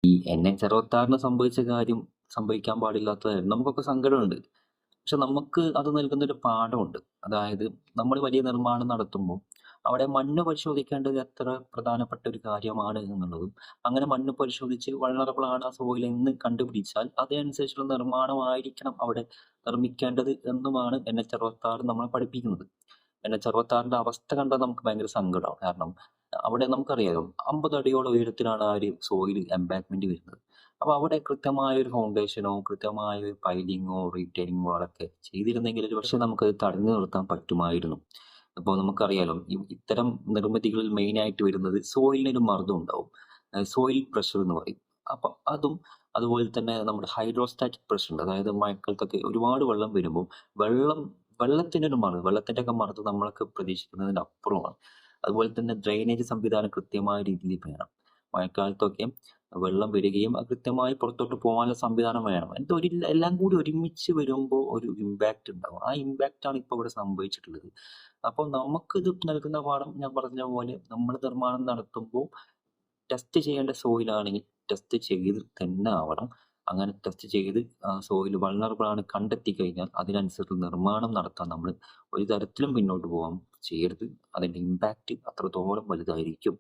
ഈ NH-66 സംഭവിച്ച കാര്യം സംഭവിക്കാൻ പാടില്ലാത്തതായിരുന്നു. നമുക്കൊക്കെ സങ്കടമുണ്ട്. പക്ഷെ നമുക്ക് അത് നൽകുന്നൊരു പാഠമുണ്ട്. അതായത് നമ്മൾ വലിയ നിർമ്മാണം നടത്തുമ്പോൾ അവിടെ മണ്ണ് പരിശോധിക്കേണ്ടത് എത്ര പ്രധാനപ്പെട്ട ഒരു കാര്യമാണ് എന്നുള്ളതും, അങ്ങനെ മണ്ണ് പരിശോധിച്ച് വൾനറബിൾ ആണ് ആ സോയിൽ എന്ന് കണ്ടുപിടിച്ചാൽ അതിനനുസരിച്ചുള്ള നിർമ്മാണമായിരിക്കണം അവിടെ നിർമ്മിക്കേണ്ടത് എന്നുമാണ് NH-66 നമ്മളെ പഠിപ്പിക്കുന്നത്. NH-66ന്റെ അവസ്ഥ കണ്ടാൽ നമുക്ക് ഭയങ്കര സങ്കടമാവും. കാരണം അവിടെ നമുക്കറിയാലോ 50 അടിയോളം ഉയരത്തിലാണ് ആ ഒരു സോയിൽ എംബാങ്ക്മെന്റ് വരുന്നത്. അപ്പൊ അവിടെ കൃത്യമായ ഒരു ഫൗണ്ടേഷനോ കൃത്യമായ ഒരു പൈലിങ്ങോ റീറ്റെയിലിംഗ് വാളൊക്കെ ചെയ്തിരുന്നെങ്കിൽ ഒരുപക്ഷെ നമുക്കത് തടഞ്ഞു നിർത്താൻ പറ്റുമായിരുന്നു. അപ്പോൾ നമുക്കറിയാലോ ഇത്തരം നിർമ്മിതികളിൽ മെയിൻ ആയിട്ട് വരുന്നത് സോയിലിനൊരു മർദ്ദം ഉണ്ടാവും. സോയിൽ പ്രഷർ എന്ന് പറയും. അപ്പൊ അതും അതുപോലെ തന്നെ നമ്മുടെ ഹൈഡ്രോസ്റ്റാറ്റിക് പ്രഷർ ഉണ്ട്. അതായത് മഴക്കാലത്തൊക്കെ ഒരുപാട് വെള്ളം വരുമ്പോൾ വെള്ളത്തിന്റെ ഒക്കെ മർദ്ദം നമ്മളൊക്കെ പ്രതീക്ഷിക്കുന്നതിന് അപ്പുറമാണ്. അതുപോലെ തന്നെ ഡ്രെയിനേജ് സംവിധാനം കൃത്യമായ രീതിയിൽ വേണം. മഴക്കാലത്തൊക്കെ വെള്ളം വരികയും അത് കൃത്യമായി പുറത്തോട്ട് പോകാനുള്ള സംവിധാനം വേണം. എന്നിട്ട് എല്ലാം കൂടി ഒരുമിച്ച് വരുമ്പോൾ ഒരു ഇമ്പാക്റ്റ് ഉണ്ടാവും. ആ ഇമ്പാക്റ്റ് ആണ് ഇപ്പോൾ ഇവിടെ സംഭവിച്ചിട്ടുള്ളത്. അപ്പോൾ നമുക്കിത് നൽകുന്ന പാഠം ഞാൻ പറഞ്ഞ പോലെ നമ്മൾ നിർമ്മാണം നടത്തുമ്പോൾ ടെസ്റ്റ് ചെയ്യേണ്ട സോയിലാണെങ്കിൽ ടെസ്റ്റ് ചെയ്ത് തന്നെ ആവണം. അങ്ങനെ ടെസ്റ്റ് ചെയ്ത് സോയിൽ വൾനറബിൾ ആണ് കണ്ടെത്തി കഴിഞ്ഞാൽ അതിനനുസരിച്ച് നിർമ്മാണം നടത്താൻ നമ്മൾ ഒരു തരത്തിലും പിന്നോട്ട് പോകാൻ ചെയ്യരുത്. അതിന്റെ ഇമ്പാക്റ്റ് അത്രത്തോളം വലുതായിരിക്കും.